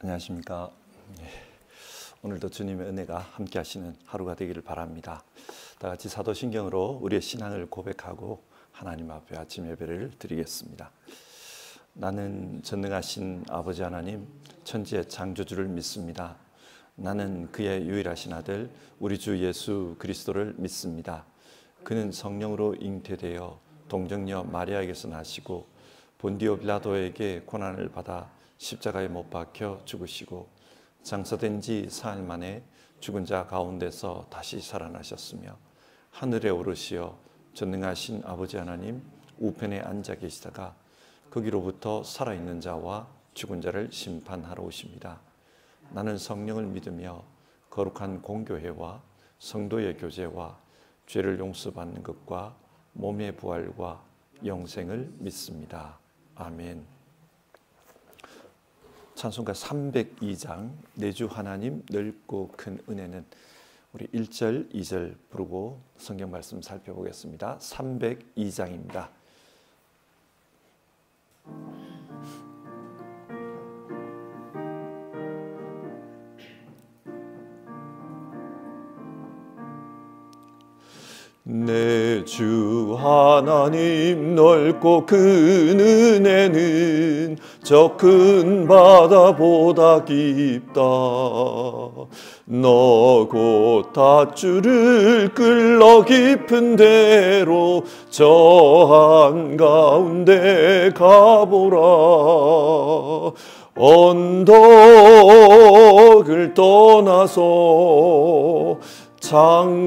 안녕하십니까. 오늘도 주님의 은혜가 함께 하시는 하루가 되기를 바랍니다. 다 같이 사도신경으로 우리의 신앙을 고백하고 하나님 앞에 아침 예배를 드리겠습니다. 나는 전능하신 아버지 하나님, 천지의 창조주를 믿습니다. 나는 그의 유일하신 아들 우리 주 예수 그리스도를 믿습니다. 그는 성령으로 잉태되어 동정녀 마리아에게서 나시고 본디오 빌라도에게 고난을 받아 십자가에 못 박혀 죽으시고 장사된 지 사흘 만에 죽은 자 가운데서 다시 살아나셨으며 하늘에 오르시어 전능하신 아버지 하나님 우편에 앉아 계시다가 거기로부터 살아있는 자와 죽은 자를 심판하러 오십니다. 나는 성령을 믿으며 거룩한 공교회와 성도의 교제와 죄를 용서받는 것과 몸의 부활과 영생을 믿습니다. 아멘. 찬송가 302장 내주 하나님 넓고 큰 은혜는 우리 1절, 2절 부르고 성경 말씀 살펴보겠습니다. 302장입니다. 내 주 하나님 넓고 큰 은혜는 저 큰 바다보다 깊다. 너 곧 닷줄을 끌러 깊은 데로 저 한가운데 가보라. 언덕을 떠나서 창파에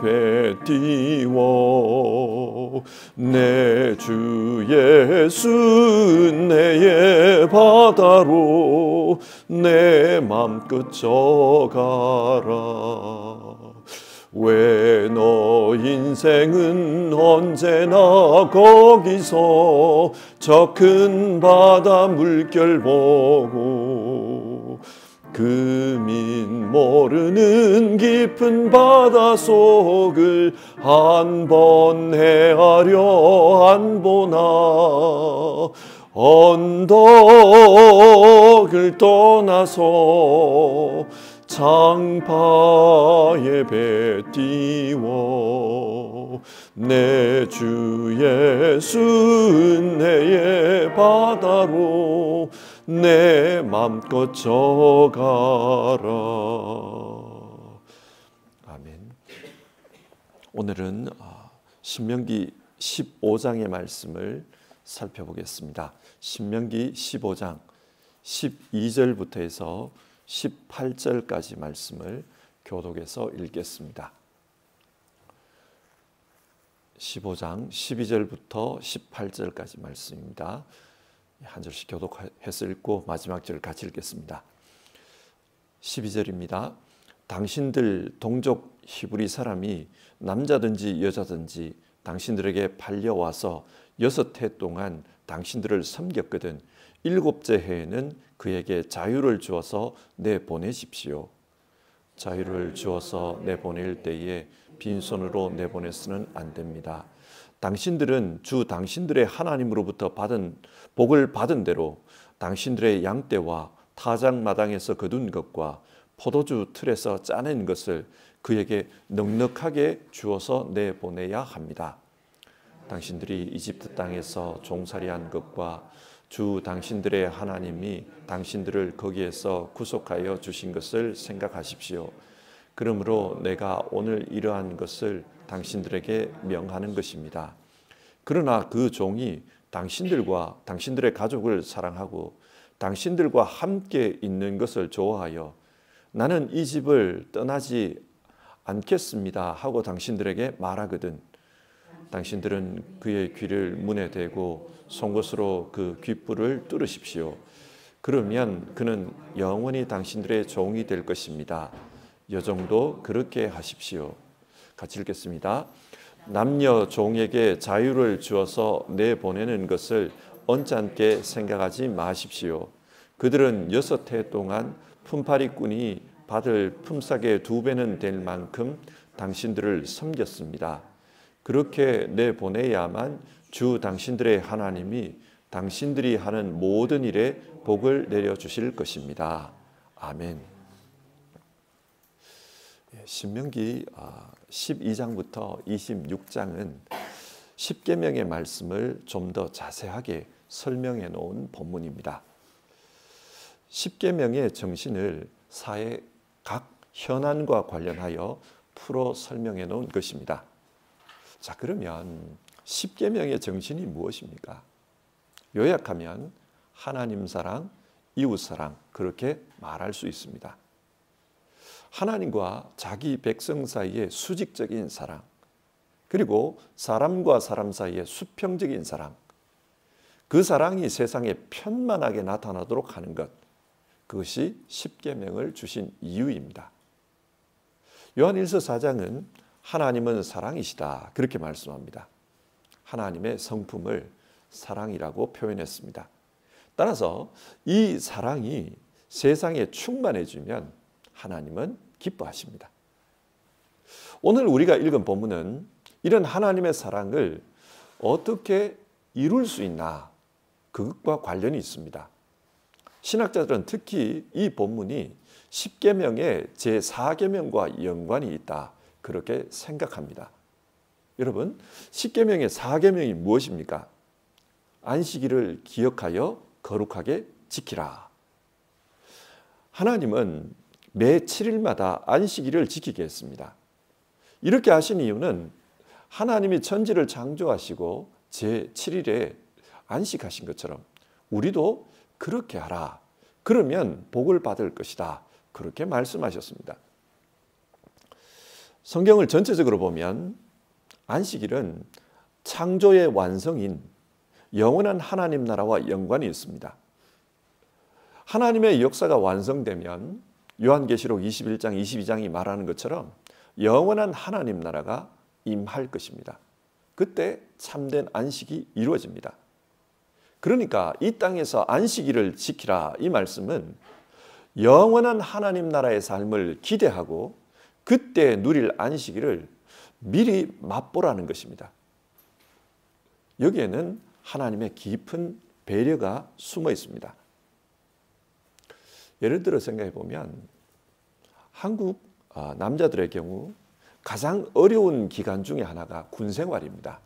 배 띄워 내 주 예수 은혜의 바다로 내 맘껏 져가라. 왜 너 인생은 언제나 거기서 저 큰 바다 물결 보고 금인 모르는 깊은 바다 속을 한 번 헤아려 안 보나. 언덕을 떠나서 창파에 배 띄워 내 주 예수 은혜의 바다로 내 맘껏 져가라. 아멘. 오늘은 신명기 15장의 말씀을 살펴보겠습니다. 신명기 15장 12절부터 해서 18절까지 말씀을 교독해서 읽겠습니다. 15장 12절부터 18절까지 말씀입니다. 한 절씩 교독해서 읽고 마지막 절을 같이 읽겠습니다. 12절입니다. 당신들 동족 히브리 사람이 남자든지 여자든지 당신들에게 팔려와서 6해 동안 당신들을 섬겼거든 7째 해에는 그에게 자유를 주어서 내보내십시오. 자유를 주어서 내보낼 때에 빈손으로 내보내서는 안 됩니다. 당신들은 주 당신들의 하나님으로부터 받은 복을 받은 대로 당신들의 양떼와 타작마당에서 거둔 것과 포도주 틀에서 짜낸 것을 그에게 넉넉하게 주어서 내보내야 합니다. 당신들이 이집트 땅에서 종살이한 것과 주 당신들의 하나님이 당신들을 거기에서 구속하여 주신 것을 생각하십시오. 그러므로 내가 오늘 이러한 것을 당신들에게 명하는 것입니다. 그러나 그 종이 당신들과 당신들의 가족을 사랑하고 당신들과 함께 있는 것을 좋아하여 나는 이 집을 떠나지 않겠습니다 하고 당신들에게 말하거든 당신들은 그의 귀를 문에 대고 송곳으로 그 귓불을 뚫으십시오. 그러면 그는 영원히 당신들의 종이 될 것입니다. 여종도 그렇게 하십시오. 같이 읽겠습니다. 남녀 종에게 자유를 주어서 내보내는 것을 언짢게 생각하지 마십시오. 그들은 6해 동안 품팔이꾼이 받을 품삯의 2배는 될 만큼 당신들을 섬겼습니다. 그렇게 내보내야만 주 당신들의 하나님이 당신들이 하는 모든 일에 복을 내려주실 것입니다. 아멘. 신명기 12장부터 26장은 십계명의 말씀을 좀 더 자세하게 설명해 놓은 본문입니다. 십계명의 정신을 사회 각 현안과 관련하여 풀어 설명해 놓은 것입니다. 자, 그러면 십계명의 정신이 무엇입니까? 요약하면 하나님 사랑, 이웃 사랑, 그렇게 말할 수 있습니다. 하나님과 자기 백성 사이의 수직적인 사랑, 그리고 사람과 사람 사이의 수평적인 사랑, 그 사랑이 세상에 편만하게 나타나도록 하는 것, 그것이 십계명을 주신 이유입니다. 요한일서 4장은 하나님은 사랑이시다, 그렇게 말씀합니다. 하나님의 성품을 사랑이라고 표현했습니다. 따라서 이 사랑이 세상에 충만해지면 하나님은 기뻐하십니다. 오늘 우리가 읽은 본문은 이런 하나님의 사랑을 어떻게 이룰 수 있나, 그것과 관련이 있습니다. 신학자들은 특히 이 본문이 십계명의 제4계명과 연관이 있다, 그렇게 생각합니다. 여러분, 십계명의 4계명이 무엇입니까? 안식일을 기억하여 거룩하게 지키라. 하나님은 매 7일마다 안식일을 지키게 했습니다. 이렇게 하신 이유는 하나님이 천지를 창조하시고 제7일에 안식하신 것처럼 우리도 그렇게 하라. 그러면 복을 받을 것이다. 그렇게 말씀하셨습니다. 성경을 전체적으로 보면 안식일은 창조의 완성인 영원한 하나님 나라와 연관이 있습니다. 하나님의 역사가 완성되면 요한계시록 21장, 22장이 말하는 것처럼 영원한 하나님 나라가 임할 것입니다. 그때 참된 안식이 이루어집니다. 그러니까 이 땅에서 안식일을 지키라, 이 말씀은 영원한 하나님 나라의 삶을 기대하고 그때 누릴 안식일을 미리 맛보라는 것입니다. 여기에는 하나님의 깊은 배려가 숨어 있습니다. 예를 들어 생각해 보면 한국 남자들의 경우 가장 어려운 기간 중에 하나가 군 생활입니다.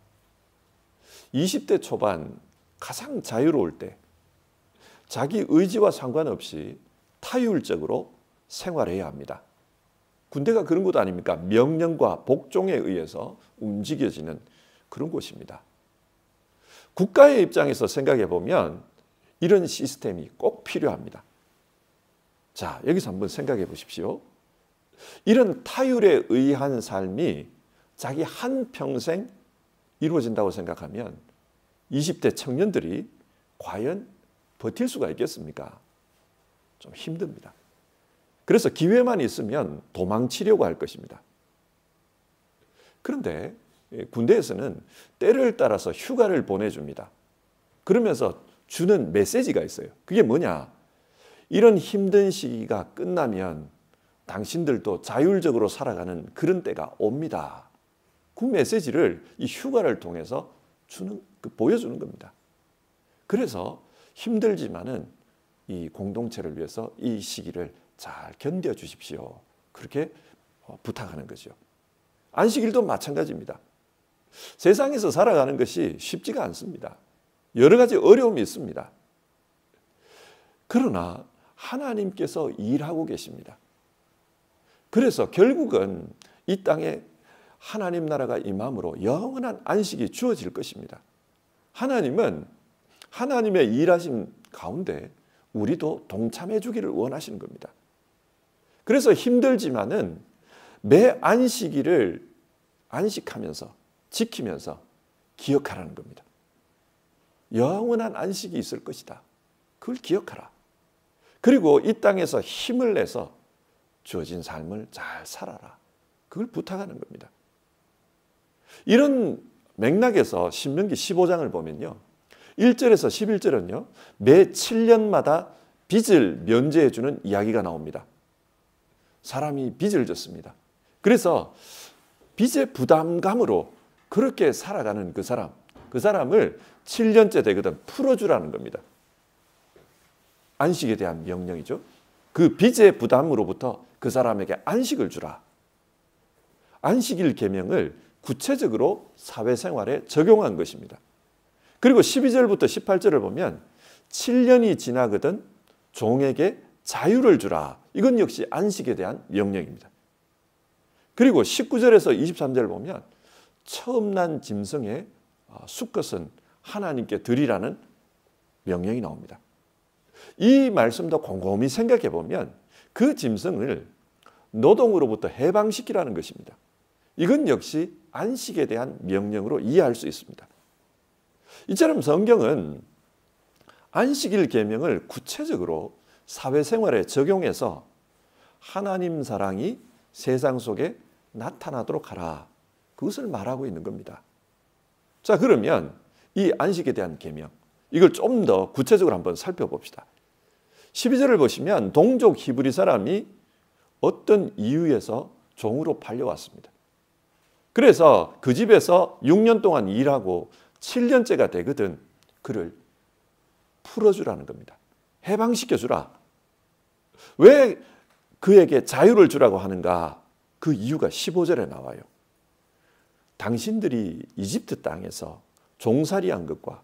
20대 초반 가장 자유로울 때 자기 의지와 상관없이 타율적으로 생활해야 합니다. 군대가 그런 곳 아닙니까? 명령과 복종에 의해서 움직여지는 그런 곳입니다. 국가의 입장에서 생각해 보면 이런 시스템이 꼭 필요합니다. 자, 여기서 한번 생각해 보십시오. 이런 타율에 의한 삶이 자기 한평생 이루어진다고 생각하면 20대 청년들이 과연 버틸 수가 있겠습니까? 좀 힘듭니다. 그래서 기회만 있으면 도망치려고 할 것입니다. 그런데 군대에서는 때를 따라서 휴가를 보내줍니다. 그러면서 주는 메시지가 있어요. 그게 뭐냐? 이런 힘든 시기가 끝나면 당신들도 자율적으로 살아가는 그런 때가 옵니다. 그 메시지를 이 휴가를 통해서 보여주는 겁니다. 그래서 힘들지만은 이 공동체를 위해서 이 시기를 잘 견뎌 주십시오. 그렇게 부탁하는 거죠. 안식일도 마찬가지입니다. 세상에서 살아가는 것이 쉽지가 않습니다. 여러 가지 어려움이 있습니다. 그러나 하나님께서 일하고 계십니다. 그래서 결국은 이 땅에 하나님 나라가 임함으로 영원한 안식이 주어질 것입니다. 하나님은 하나님의 일하심 가운데 우리도 동참해 주기를 원하시는 겁니다. 그래서 힘들지만은 매 안식일을 안식하면서 지키면서 기억하라는 겁니다. 영원한 안식이 있을 것이다. 그걸 기억하라. 그리고 이 땅에서 힘을 내서 주어진 삶을 잘 살아라. 그걸 부탁하는 겁니다. 이런 맥락에서 신명기 15장을 보면요. 1절에서 11절은요. 매 7년마다 빚을 면제해 주는 이야기가 나옵니다. 사람이 빚을 졌습니다. 그래서 빚의 부담감으로 그렇게 살아가는 그 사람, 그 사람을 7년째 되거든 풀어주라는 겁니다. 안식에 대한 명령이죠. 그 빚의 부담으로부터 그 사람에게 안식을 주라. 안식일 계명을 구체적으로 사회생활에 적용한 것입니다. 그리고 12절부터 18절을 보면 7년이 지나거든 종에게 자유를 주라. 이건 역시 안식에 대한 명령입니다. 그리고 19절에서 23절을 보면 처음 난 짐승의 수컷은 하나님께 드리라는 명령이 나옵니다. 이 말씀도 곰곰이 생각해 보면 그 짐승을 노동으로부터 해방시키라는 것입니다. 이건 역시 안식에 대한 명령으로 이해할 수 있습니다. 이처럼 성경은 안식일 계명을 구체적으로 사회생활에 적용해서 하나님 사랑이 세상 속에 나타나도록 하라. 그것을 말하고 있는 겁니다. 자, 그러면 이 안식에 대한 계명, 이걸 좀 더 구체적으로 한번 살펴봅시다. 12절을 보시면 동족 히브리 사람이 어떤 이유에서 종으로 팔려왔습니다. 그래서 그 집에서 6년 동안 일하고 7년째가 되거든 그를 풀어주라는 겁니다. 해방시켜주라. 왜 그에게 자유를 주라고 하는가? 그 이유가 15절에 나와요. 당신들이 이집트 땅에서 종살이한 것과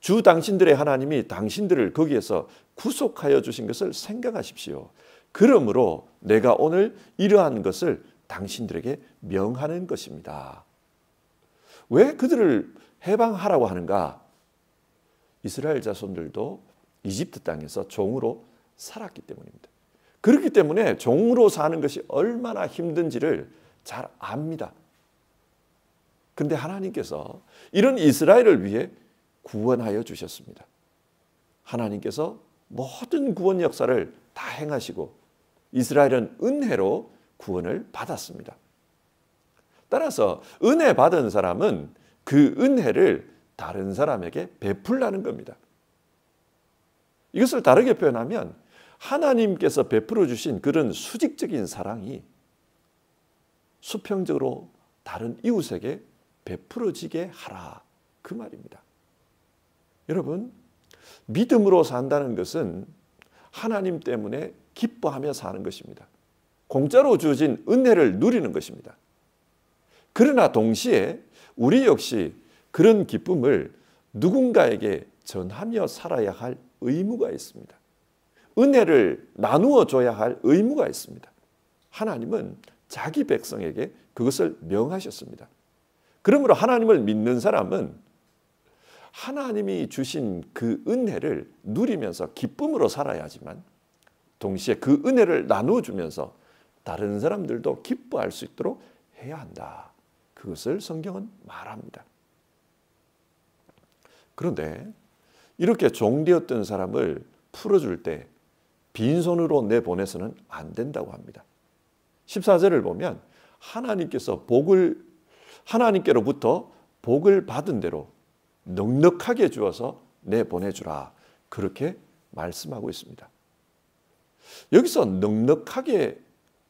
주 당신들의 하나님이 당신들을 거기에서 구속하여 주신 것을 생각하십시오. 그러므로 내가 오늘 이러한 것을 당신들에게 명하는 것입니다. 왜 그들을 해방하라고 하는가? 이스라엘 자손들도 이집트 땅에서 종으로 살았기 때문입니다. 그렇기 때문에 종으로 사는 것이 얼마나 힘든지를 잘 압니다. 근데 하나님께서 이런 이스라엘을 위해 구원하여 주셨습니다. 하나님께서 모든 구원 역사를 다 행하시고 이스라엘은 은혜로 구원을 받았습니다. 따라서 은혜 받은 사람은 그 은혜를 다른 사람에게 베풀라는 겁니다. 이것을 다르게 표현하면 하나님께서 베풀어 주신 그런 수직적인 사랑이 수평적으로 다른 이웃에게 베풀어지게 하라. 그 말입니다. 여러분, 믿음으로 산다는 것은 하나님 때문에 기뻐하며 사는 것입니다. 공짜로 주어진 은혜를 누리는 것입니다. 그러나 동시에 우리 역시 그런 기쁨을 누군가에게 전하며 살아야 할 의무가 있습니다. 은혜를 나누어 줘야 할 의무가 있습니다. 하나님은 자기 백성에게 그것을 명하셨습니다. 그러므로 하나님을 믿는 사람은 하나님이 주신 그 은혜를 누리면서 기쁨으로 살아야 하지만 동시에 그 은혜를 나누어 주면서 다른 사람들도 기뻐할 수 있도록 해야 한다. 그것을 성경은 말합니다. 그런데 이렇게 종되었던 사람을 풀어줄 때 빈손으로 내보내서는 안 된다고 합니다. 14절을 보면 하나님께로부터 복을 받은 대로 넉넉하게 주어서 내보내주라. 그렇게 말씀하고 있습니다. 여기서 넉넉하게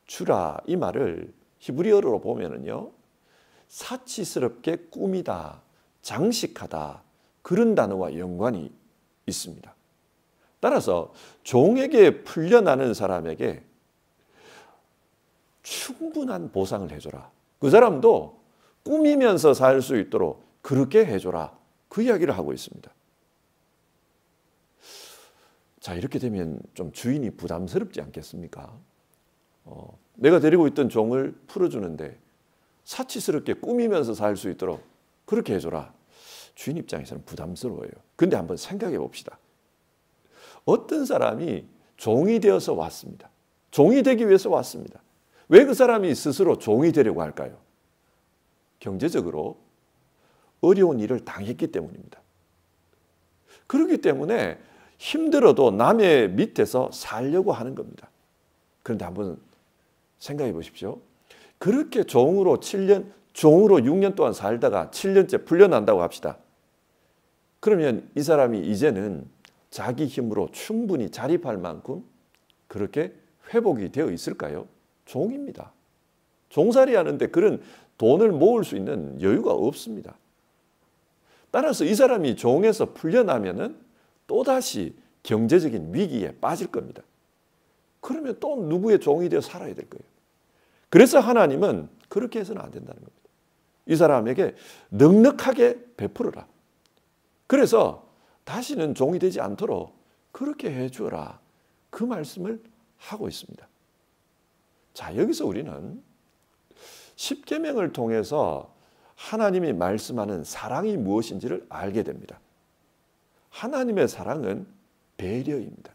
주라 이 말을 히브리어로 보면은요, 사치스럽게 꾸미다, 장식하다 그런 단어와 연관이 있습니다. 따라서 종에게 풀려나는 사람에게 충분한 보상을 해줘라. 그 사람도 꾸미면서 살 수 있도록 그렇게 해줘라. 그 이야기를 하고 있습니다. 자, 이렇게 되면 좀 주인이 부담스럽지 않겠습니까? 내가 데리고 있던 종을 풀어주는데 사치스럽게 꾸미면서 살 수 있도록 그렇게 해줘라. 주인 입장에서는 부담스러워요. 근데 한번 생각해 봅시다. 어떤 사람이 종이 되어서 왔습니다. 종이 되기 위해서 왔습니다. 왜 그 사람이 스스로 종이 되려고 할까요? 경제적으로 어려운 일을 당했기 때문입니다. 그렇기 때문에 힘들어도 남의 밑에서 살려고 하는 겁니다. 그런데 한번 생각해 보십시오. 그렇게 종으로 6년 동안 살다가 7년째 풀려난다고 합시다. 그러면 이 사람이 이제는 자기 힘으로 충분히 자립할 만큼 그렇게 회복이 되어 있을까요? 종입니다. 종살이 하는데 그런 돈을 모을 수 있는 여유가 없습니다. 따라서 이 사람이 종에서 풀려나면은 또다시 경제적인 위기에 빠질 겁니다. 그러면 또 누구의 종이 되어 살아야 될 거예요. 그래서 하나님은 그렇게 해서는 안 된다는 겁니다. 이 사람에게 넉넉하게 베풀어라. 그래서 다시는 종이 되지 않도록 그렇게 해주어라. 그 말씀을 하고 있습니다. 자, 여기서 우리는 십계명을 통해서 하나님이 말씀하는 사랑이 무엇인지를 알게 됩니다. 하나님의 사랑은 배려입니다.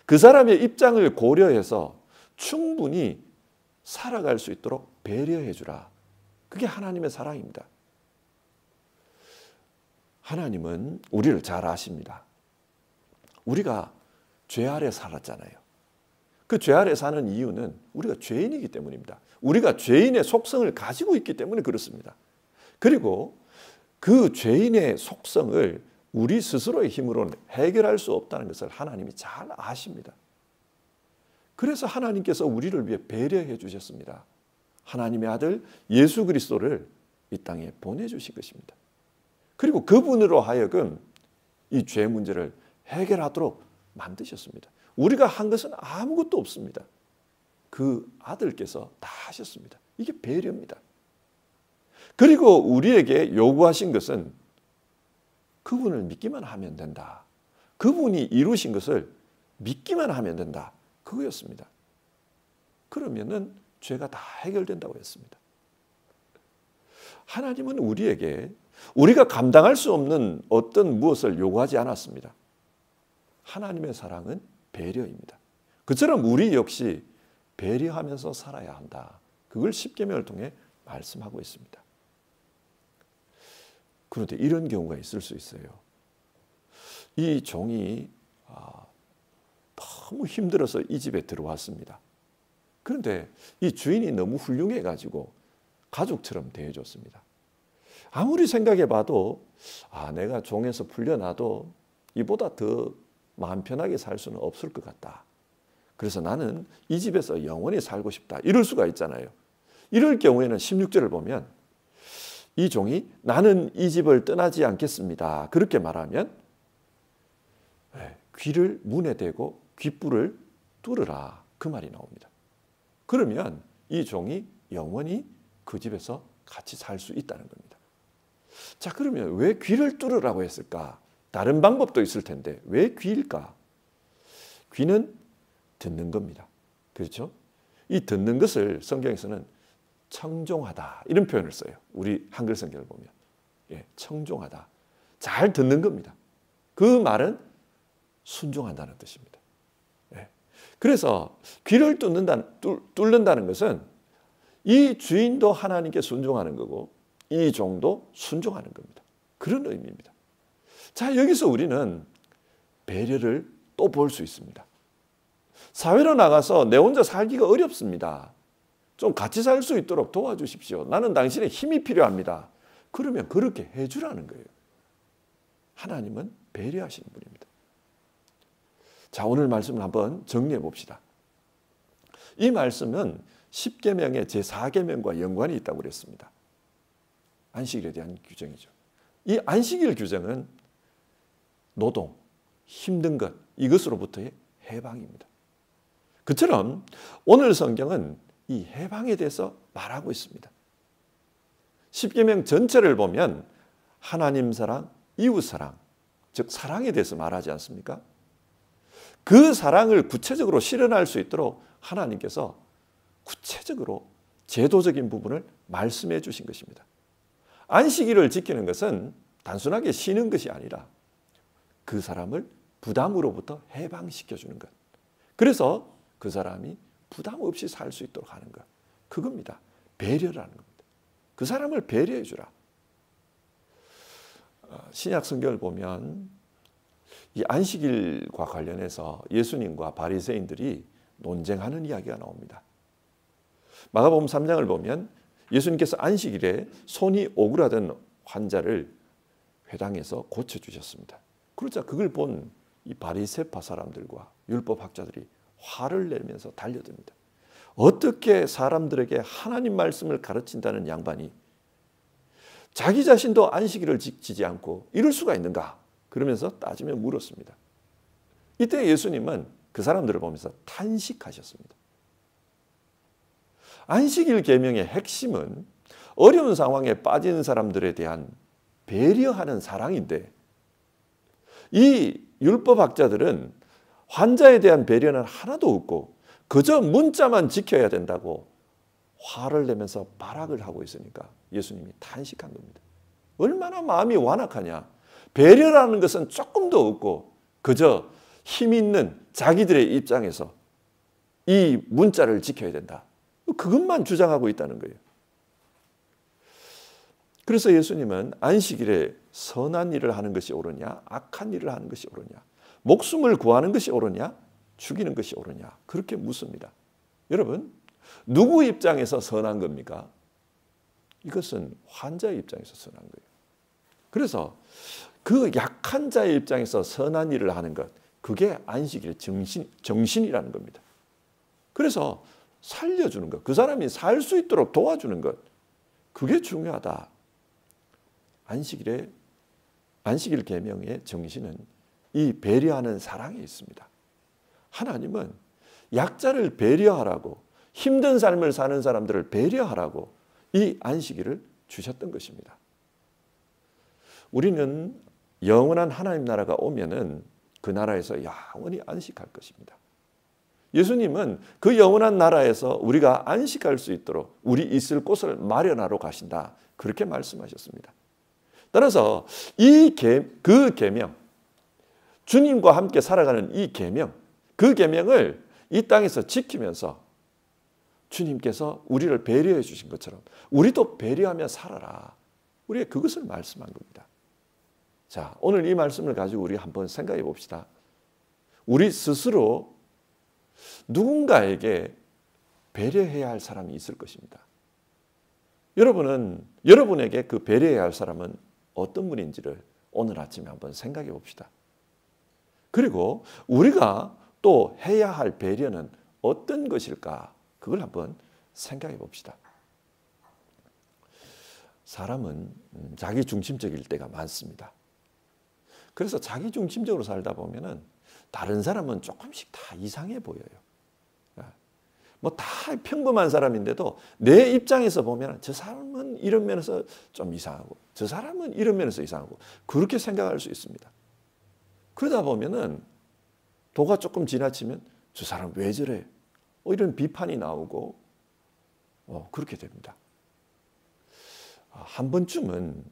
그 사람의 입장을 고려해서 충분히 살아갈 수 있도록 배려해 주라. 그게 하나님의 사랑입니다. 하나님은 우리를 잘 아십니다. 우리가 죄 아래 살았잖아요. 그 죄 아래 사는 이유는 우리가 죄인이기 때문입니다. 우리가 죄인의 속성을 가지고 있기 때문에 그렇습니다. 그리고 그 죄인의 속성을 우리 스스로의 힘으로는 해결할 수 없다는 것을 하나님이 잘 아십니다. 그래서 하나님께서 우리를 위해 배려해 주셨습니다. 하나님의 아들 예수 그리스도를 이 땅에 보내주신 것입니다. 그리고 그분으로 하여금 이 죄 문제를 해결하도록 만드셨습니다. 우리가 한 것은 아무것도 없습니다. 그 아들께서 다 하셨습니다. 이게 배려입니다. 그리고 우리에게 요구하신 것은 그분을 믿기만 하면 된다. 그분이 이루신 것을 믿기만 하면 된다. 그거였습니다. 그러면은 죄가 다 해결된다고 했습니다. 하나님은 우리에게 우리가 감당할 수 없는 어떤 무엇을 요구하지 않았습니다. 하나님의 사랑은 배려입니다. 그처럼 우리 역시 배려하면서 살아야 한다. 그걸 십계명을 통해 말씀하고 있습니다. 그런데 이런 경우가 있을 수 있어요. 이 종이 너무 힘들어서 이 집에 들어왔습니다. 그런데 이 주인이 너무 훌륭해가지고 가족처럼 대해줬습니다. 아무리 생각해봐도 내가 종에서 풀려나도 이보다 더 마음 편하게 살 수는 없을 것 같다. 그래서 나는 이 집에서 영원히 살고 싶다. 이럴 수가 있잖아요. 이럴 경우에는 16절을 보면 이 종이 나는 이 집을 떠나지 않겠습니다. 그렇게 말하면 귀를 문에 대고 귓불을 뚫으라. 그 말이 나옵니다. 그러면 이 종이 영원히 그 집에서 같이 살 수 있다는 겁니다. 자, 그러면 왜 귀를 뚫으라고 했을까? 다른 방법도 있을 텐데 왜 귀일까? 귀는 듣는 겁니다. 그렇죠? 이 듣는 것을 성경에서는 청종하다 이런 표현을 써요. 우리 한글 성경을 보면 청종하다. 잘 듣는 겁니다. 그 말은 순종한다는 뜻입니다. 그래서 귀를 뚫는다는 것은 이 주인도 하나님께 순종하는 거고 이 종도 순종하는 겁니다. 그런 의미입니다. 자, 여기서 우리는 배려를 또 볼 수 있습니다. 사회로 나가서 내 혼자 살기가 어렵습니다. 좀 같이 살 수 있도록 도와주십시오. 나는 당신의 힘이 필요합니다. 그러면 그렇게 해주라는 거예요. 하나님은 배려하시는 분입니다. 자, 오늘 말씀을 한번 정리해 봅시다. 이 말씀은 십계명의 제4계명과 연관이 있다고 그랬습니다. 안식일에 대한 규정이죠. 이 안식일 규정은 노동, 힘든 것, 이것으로부터의 해방입니다. 그처럼 오늘 성경은 이 해방에 대해서 말하고 있습니다. 십계명 전체를 보면 하나님 사랑, 이웃 사랑, 즉 사랑에 대해서 말하지 않습니까? 그 사랑을 구체적으로 실현할 수 있도록 하나님께서 구체적으로 제도적인 부분을 말씀해 주신 것입니다. 안식일을 지키는 것은 단순하게 쉬는 것이 아니라 그 사람을 부담으로부터 해방시켜 주는 것. 그래서 그 사람이 부담 없이 살 수 있도록 하는 것. 그겁니다. 배려라는 겁니다. 그 사람을 배려해 주라. 신약 성경을 보면 이 안식일과 관련해서 예수님과 바리새인들이 논쟁하는 이야기가 나옵니다. 마가복음 3장을 보면 예수님께서 안식일에 손이 오그라든 환자를 회당에서 고쳐주셨습니다. 그러자 그걸 본 이 바리새파 사람들과 율법학자들이 화를 내면서 달려듭니다. 어떻게 사람들에게 하나님 말씀을 가르친다는 양반이 자기 자신도 안식일을 지키지 않고 이럴 수가 있는가? 그러면서 따지며 물었습니다. 이때 예수님은 그 사람들을 보면서 탄식하셨습니다. 안식일 계명의 핵심은 어려운 상황에 빠진 사람들에 대한 배려하는 사랑인데, 이 율법학자들은 환자에 대한 배려는 하나도 없고 그저 문자만 지켜야 된다고 화를 내면서 발악을 하고 있으니까 예수님이 탄식한 겁니다. 얼마나 마음이 완악하냐. 배려라는 것은 조금도 없고 그저 힘 있는 자기들의 입장에서 이 문자를 지켜야 된다. 그것만 주장하고 있다는 거예요. 그래서 예수님은 안식일에 선한 일을 하는 것이 옳으냐, 악한 일을 하는 것이 옳으냐, 목숨을 구하는 것이 옳으냐, 죽이는 것이 옳으냐, 그렇게 묻습니다. 여러분, 누구 입장에서 선한 겁니까? 이것은 환자의 입장에서 선한 거예요. 그래서 그 약한 자의 입장에서 선한 일을 하는 것, 그게 안식일의 정신이라는 겁니다. 그래서 살려주는 것, 그 사람이 살 수 있도록 도와주는 것, 그게 중요하다. 안식일 계명의 정신은 이 배려하는 사랑에 있습니다. 하나님은 약자를 배려하라고, 힘든 삶을 사는 사람들을 배려하라고 이 안식일을 주셨던 것입니다. 우리는 영원한 하나님 나라가 오면은 그 나라에서 영원히 안식할 것입니다. 예수님은 그 영원한 나라에서 우리가 안식할 수 있도록 우리 있을 곳을 마련하러 가신다. 그렇게 말씀하셨습니다. 따라서 그 계명, 주님과 함께 살아가는 이 계명, 그 계명을 이 땅에서 지키면서 주님께서 우리를 배려해 주신 것처럼 우리도 배려하며 살아라. 우리의 그것을 말씀한 겁니다. 자, 오늘 이 말씀을 가지고 우리 한번 생각해 봅시다. 우리 스스로 누군가에게 배려해야 할 사람이 있을 것입니다. 여러분에게 그 배려해야 할 사람은 어떤 분인지를 오늘 아침에 한번 생각해 봅시다. 그리고 우리가 또 해야 할 배려는 어떤 것일까? 그걸 한번 생각해 봅시다. 사람은 자기 중심적일 때가 많습니다. 그래서 자기 중심적으로 살다 보면은 다른 사람은 조금씩 다 이상해 보여요. 뭐 다 평범한 사람인데도 내 입장에서 보면 저 사람은 이런 면에서 좀 이상하고 저 사람은 이런 면에서 이상하고 그렇게 생각할 수 있습니다. 그러다 보면은 도가 조금 지나치면 저 사람 왜 저래? 이런 비판이 나오고 그렇게 됩니다. 한 번쯤은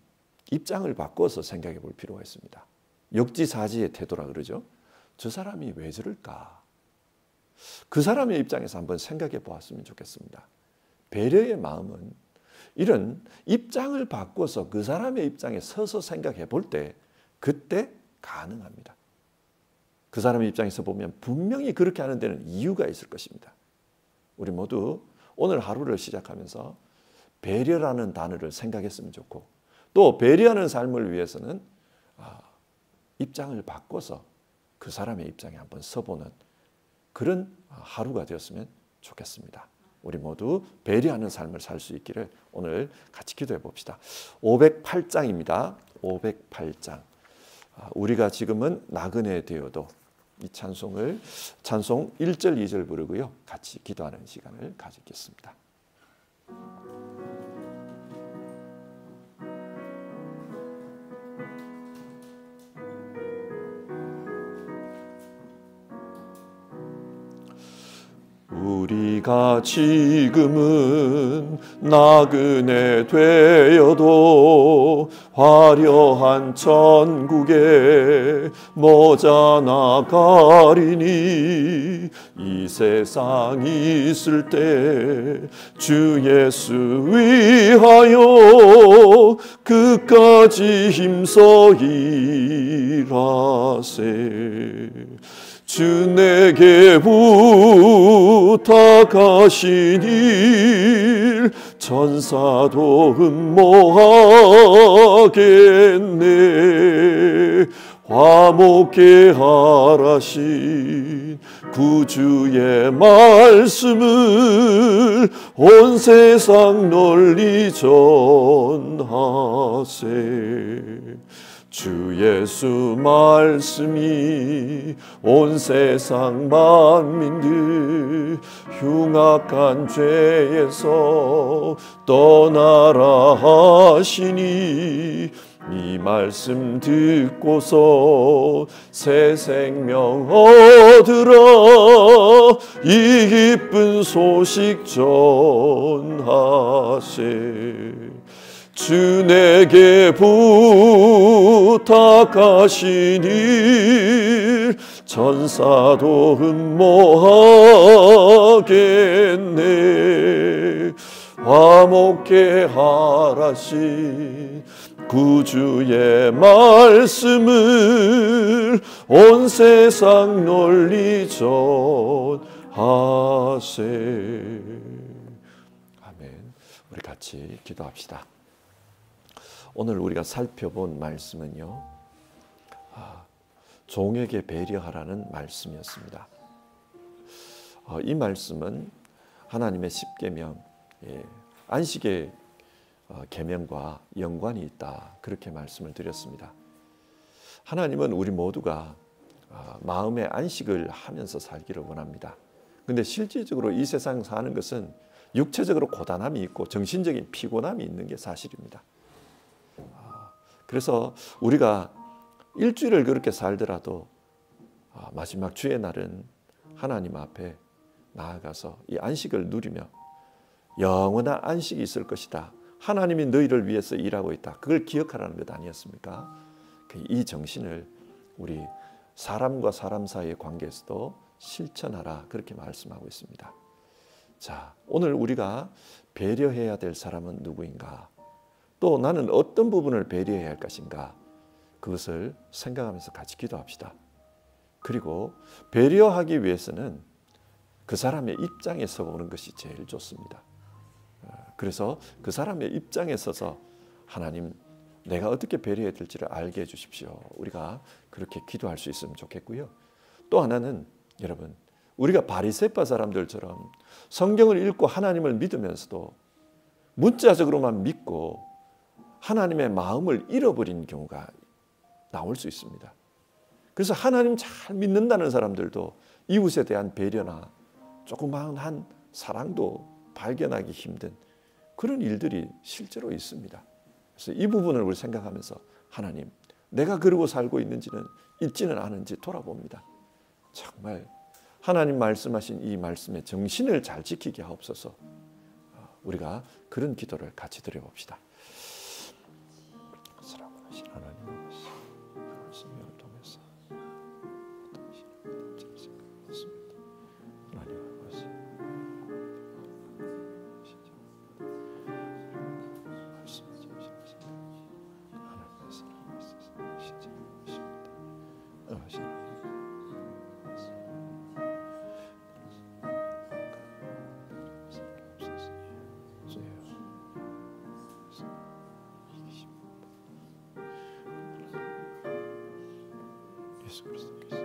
입장을 바꿔서 생각해 볼 필요가 있습니다. 역지사지의 태도라 그러죠. 저 사람이 왜 저럴까? 그 사람의 입장에서 한번 생각해 보았으면 좋겠습니다. 배려의 마음은 이런 입장을 바꿔서 그 사람의 입장에 서서 생각해 볼 때 그때 가능합니다. 그 사람의 입장에서 보면 분명히 그렇게 하는 데는 이유가 있을 것입니다. 우리 모두 오늘 하루를 시작하면서 배려라는 단어를 생각했으면 좋고 또 배려하는 삶을 위해서는 입장을 바꿔서 그 사람의 입장에 한번 서보는 그런 하루가 되었으면 좋겠습니다. 우리 모두 배려하는 삶을 살 수 있기를 오늘 같이 기도해 봅시다. 508장입니다. 508장. 우리가 지금은 나그네 되어도 이 찬송 1절 2절 부르고요. 같이 기도하는 시간을 가지겠습니다. 우리가 지금은 나그네 되어도 화려한 천국에 모자나 가리니 이 세상 있을 때 주 예수 위하여 끝까지 힘써 일하세. 주 내게 부탁하신 일 천사도 흠모하겠네. 화목케 하라신 구주의 말씀을 온 세상 널리 전하세. 주 예수 말씀이 온 세상 만민들 흉악한 죄에서 떠나라 하시니 이 말씀 듣고서 새 생명 얻으라 이 기쁜 소식 전하세. 주 내게 부탁하신 일 천사도 흠모하겠네. 화목케 하라신 구주의 말씀을 온 세상 널리 전하세. 아멘. 우리 같이 기도합시다. 오늘 우리가 살펴본 말씀은요, 종에게 배려하라는 말씀이었습니다. 이 말씀은 하나님의 십계명, 안식의 계명과 연관이 있다, 그렇게 말씀을 드렸습니다. 하나님은 우리 모두가 마음의 안식을 하면서 살기를 원합니다. 그런데 실질적으로 이 세상 사는 것은 육체적으로 고단함이 있고 정신적인 피곤함이 있는 게 사실입니다. 그래서 우리가 일주일을 그렇게 살더라도 마지막 주의 날은 하나님 앞에 나아가서 이 안식을 누리며 영원한 안식이 있을 것이다. 하나님이 너희를 위해서 일하고 있다. 그걸 기억하라는 것 아니었습니까? 이 정신을 우리 사람과 사람 사이의 관계에서도 실천하라, 그렇게 말씀하고 있습니다. 자, 오늘 우리가 배려해야 될 사람은 누구인가? 또 나는 어떤 부분을 배려해야 할 것인가? 그것을 생각하면서 같이 기도합시다. 그리고 배려하기 위해서는 그 사람의 입장에 서보는 것이 제일 좋습니다. 그래서 그 사람의 입장에 서서 하나님, 내가 어떻게 배려해야 될지를 알게 해주십시오. 우리가 그렇게 기도할 수 있으면 좋겠고요. 또 하나는 여러분, 우리가 바리새파 사람들처럼 성경을 읽고 하나님을 믿으면서도 문자적으로만 믿고 하나님의 마음을 잃어버린 경우가 나올 수 있습니다. 그래서 하나님 잘 믿는다는 사람들도 이웃에 대한 배려나 조그마한 한 사랑도 발견하기 힘든 그런 일들이 실제로 있습니다. 그래서 이 부분을 우리 생각하면서 하나님, 내가 그러고 살고 있는지는 있지는 않은지 돌아봅니다. 정말 하나님 말씀하신 이 말씀의 정신을 잘 지키게 하옵소서. 우리가 그런 기도를 같이 드려봅시다. 사랑하신 하나님 아버지, 말씀을 통해서 어떤 신을 생각했습니다. 하나님 아버지, 말씀을 주시면서 하나님의 사랑을 진짜 하십니다. 예수 그리스도께서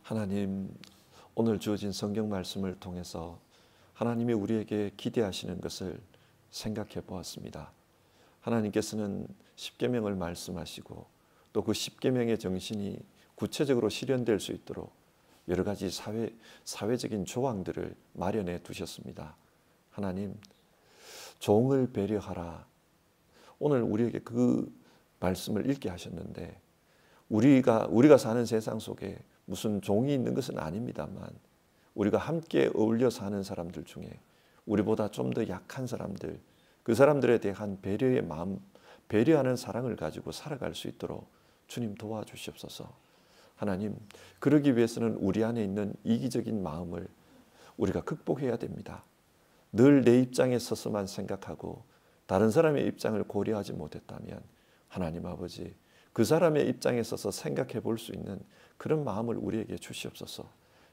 하나님, 오늘 주어진 성경 말씀을 통해서 하나님이 우리에게 기대하시는 것을 생각해 보았습니다. 하나님께서는 십계명을 말씀하시고 또 그 십계명의 정신이 구체적으로 실현될 수 있도록 여러 가지 사회적인 조항들을 마련해 두셨습니다. 하나님, 종을 배려하라. 오늘 우리에게 그 말씀을 읽게 하셨는데 우리가 사는 세상 속에 무슨 종이 있는 것은 아닙니다만 우리가 함께 어울려 사는 사람들 중에 우리보다 좀 더 약한 사람들, 그 사람들에 대한 배려의 마음, 배려하는 사랑을 가지고 살아갈 수 있도록 주님 도와주시옵소서. 하나님, 그러기 위해서는 우리 안에 있는 이기적인 마음을 우리가 극복해야 됩니다. 늘 내 입장에 서서만 생각하고 다른 사람의 입장을 고려하지 못했다면 하나님 아버지, 그 사람의 입장에 서서 생각해 볼 수 있는 그런 마음을 우리에게 주시옵소서.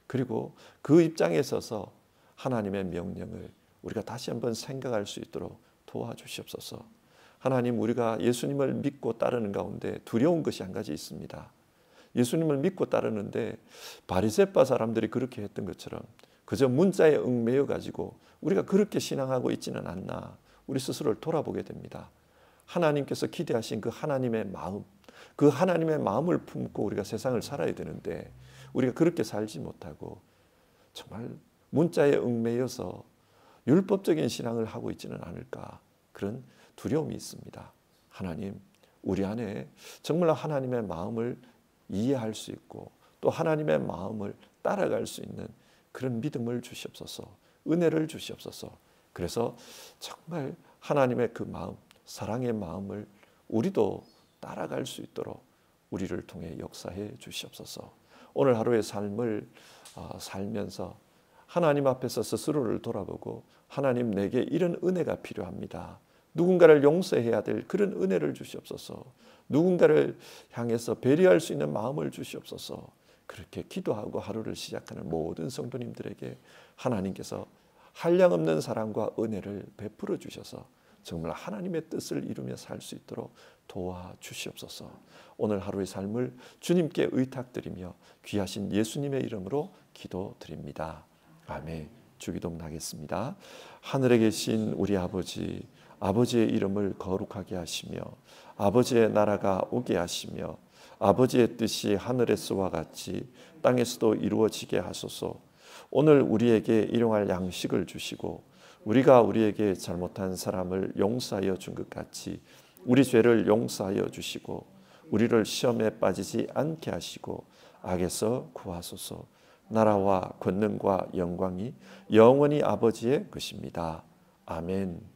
그리고 그 입장에 서서 하나님의 명령을 우리가 다시 한번 생각할 수 있도록 도와주시옵소서. 하나님, 우리가 예수님을 믿고 따르는 가운데 두려운 것이 한 가지 있습니다. 예수님을 믿고 따르는데 바리새파 사람들이 그렇게 했던 것처럼 그저 문자에 얽매여 가지고 우리가 그렇게 신앙하고 있지는 않나, 우리 스스로를 돌아보게 됩니다. 하나님께서 기대하신 그 하나님의 마음, 그 하나님의 마음을 품고 우리가 세상을 살아야 되는데 우리가 그렇게 살지 못하고 정말 문자에 얽매여서 율법적인 신앙을 하고 있지는 않을까, 그런 두려움이 있습니다. 하나님, 우리 안에 정말 하나님의 마음을 이해할 수 있고 또 하나님의 마음을 따라갈 수 있는 그런 믿음을 주시옵소서. 은혜를 주시옵소서. 그래서 정말 하나님의 그 마음, 사랑의 마음을 우리도 따라갈 수 있도록 우리를 통해 역사해 주시옵소서. 오늘 하루의 삶을 살면서 하나님 앞에서 스스로를 돌아보고 하나님, 내게 이런 은혜가 필요합니다. 누군가를 용서해야 될 그런 은혜를 주시옵소서. 누군가를 향해서 배려할 수 있는 마음을 주시옵소서. 그렇게 기도하고 하루를 시작하는 모든 성도님들에게 하나님께서 한량없는 사랑과 은혜를 베풀어 주셔서 정말 하나님의 뜻을 이루며 살 수 있도록 도와주시옵소서. 오늘 하루의 삶을 주님께 의탁드리며 귀하신 예수님의 이름으로 기도드립니다. 아멘. 주기도문 하겠습니다. 하늘에 계신 우리 아버지, 아버지의 이름을 거룩하게 하시며 아버지의 나라가 오게 하시며 아버지의 뜻이 하늘에서와 같이 땅에서도 이루어지게 하소서. 오늘 우리에게 일용할 양식을 주시고 우리가 우리에게 잘못한 사람을 용서하여 준 것 같이 우리 죄를 용서하여 주시고 우리를 시험에 빠지지 않게 하시고 악에서 구하소서. 나라와 권능과 영광이 영원히 아버지의 것입니다. 아멘.